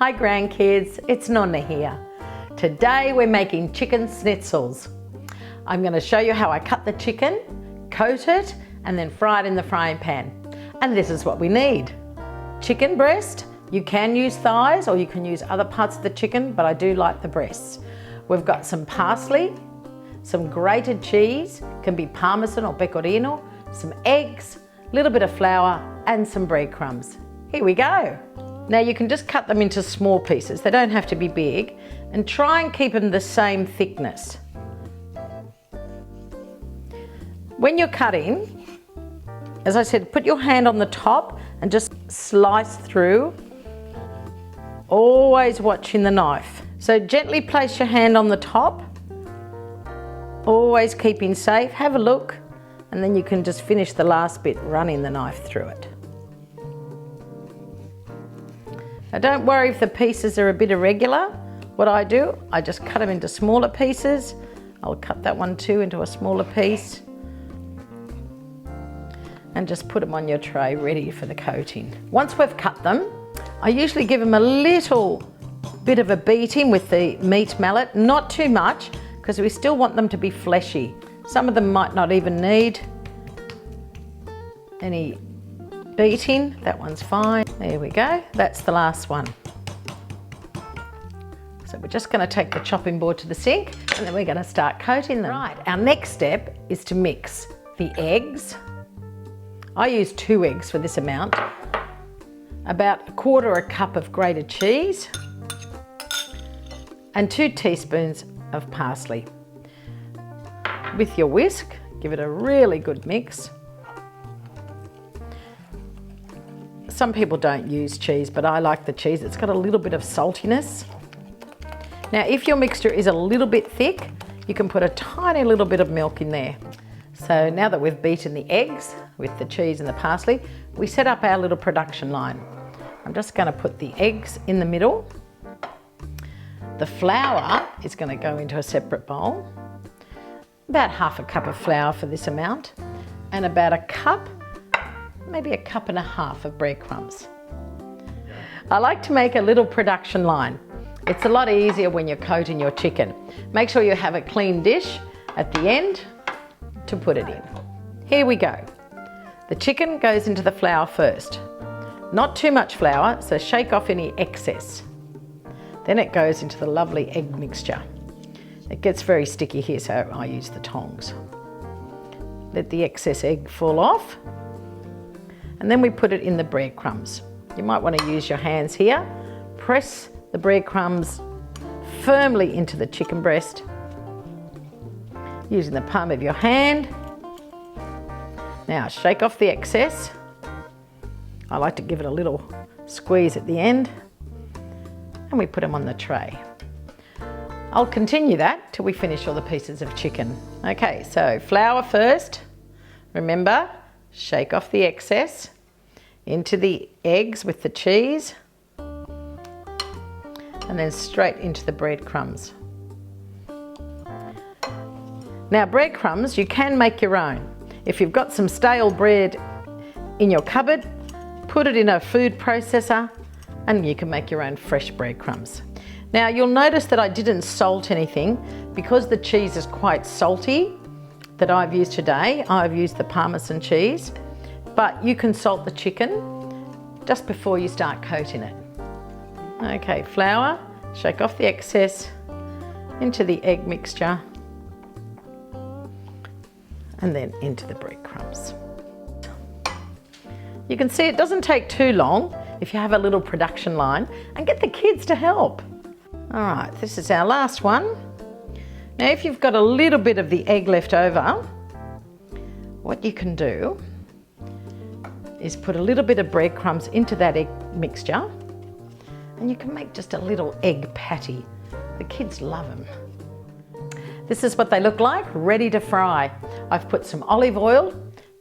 Hi grandkids, it's Nonna here. Today we're making chicken schnitzels. I'm going to show you how I cut the chicken, coat it, and then fry it in the frying pan. And this is what we need. Chicken breast. You can use thighs or you can use other parts of the chicken, but I do like the breasts. We've got some parsley, some grated cheese, can be parmesan or pecorino, some eggs, a little bit of flour, and some breadcrumbs. Here we go. Now you can just cut them into small pieces. They don't have to be big, and try and keep them the same thickness. When you're cutting, as I said, put your hand on the top and just slice through, always watching the knife. So gently place your hand on the top, always keeping safe. Have a look, and then you can just finish the last bit running the knife through it. Now don't worry if the pieces are a bit irregular. What I do, I just cut them into smaller pieces. I'll cut that one too into a smaller piece. And just put them on your tray ready for the coating. Once we've cut them, I usually give them a little bit of a beating with the meat mallet, not too much, because we still want them to be fleshy. Some of them might not even need any beating. That one's fine. There we go. That's the last one. So we're just going to take the chopping board to the sink and then we're going to start coating them. Right, our next step is to mix the eggs. I use 2 eggs for this amount. About 1/4 cup of grated cheese and 2 teaspoons of parsley. With your whisk, give it a really good mix. Some people don't use cheese, but I like the cheese. It's got a little bit of saltiness. Now, if your mixture is a little bit thick, you can put a tiny little bit of milk in there. So now that we've beaten the eggs with the cheese and the parsley, we set up our little production line. I'm just going to put the eggs in the middle. The flour is going to go into a separate bowl. About 1/2 cup of flour for this amount, and about 1 cup, maybe 1.5 cups of breadcrumbs. I like to make a little production line. It's a lot easier when you're coating your chicken. Make sure you have a clean dish at the end to put it in. Here we go. The chicken goes into the flour first. Not too much flour, so shake off any excess. Then it goes into the lovely egg mixture. It gets very sticky here, so I use the tongs. Let the excess egg fall off. And then we put it in the breadcrumbs. You might want to use your hands here. Press the breadcrumbs firmly into the chicken breast using the palm of your hand. Now shake off the excess. I like to give it a little squeeze at the end, and we put them on the tray. I'll continue that till we finish all the pieces of chicken. Okay, so flour first. Remember, shake off the excess into the eggs with the cheese, and then straight into the breadcrumbs. Now breadcrumbs, you can make your own. If you've got some stale bread in your cupboard, put it in a food processor and you can make your own fresh breadcrumbs. Now you'll notice that I didn't salt anything because the cheese is quite salty that I've used today. I've used the Parmesan cheese, but you can salt the chicken just before you start coating it. Okay, flour, shake off the excess into the egg mixture and then into the breadcrumbs. You can see it doesn't take too long if you have a little production line, and get the kids to help. All right, this is our last one. Now if you've got a little bit of the egg left over, what you can do is put a little bit of breadcrumbs into that egg mixture, and you can make just a little egg patty. The kids love them. This is what they look like, ready to fry. I've put some olive oil,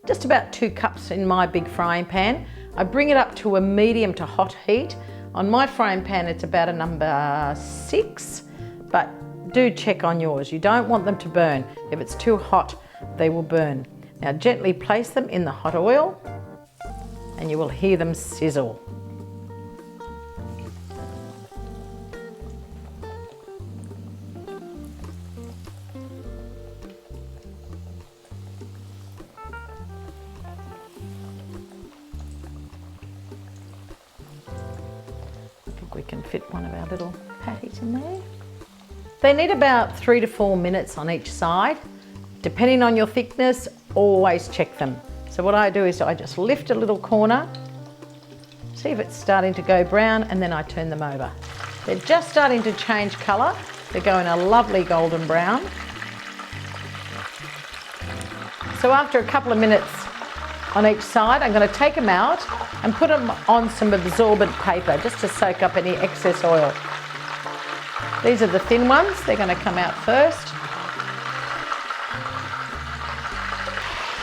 just about 2 cups in my big frying pan. I bring it up to a medium to hot heat. On my frying pan, it's about a number 6, but do check on yours. You don't want them to burn. If it's too hot, they will burn. Now gently place them in the hot oil and you will hear them sizzle. think we can fit one of our little patties in there. They need about 3 to 4 minutes on each side. Depending on your thickness, always check them. So what I do is I just lift a little corner, see if it's starting to go brown, and then I turn them over. They're just starting to change colour. They're going a lovely golden brown. So after a couple of minutes on each side, I'm going to take them out and put them on some absorbent paper just to soak up any excess oil. These are the thin ones. They're going to come out first.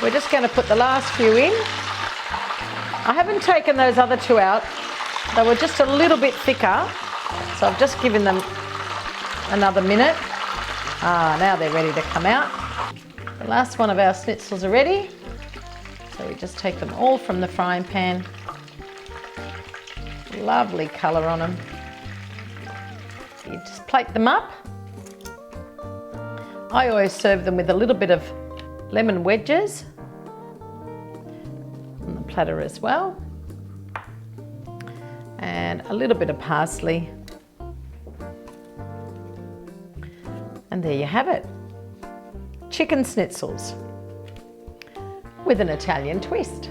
We're just going to put the last few in. I haven't taken those other two out. They were just a little bit thicker, so I've just given them another minute. Now they're ready to come out. The last one of our schnitzels are ready. So we just take them all from the frying pan. Lovely colour on them. You just plate them up. I always serve them with a little bit of lemon wedges on the platter as well. And a little bit of parsley. And there you have it. Chicken schnitzels with an Italian twist.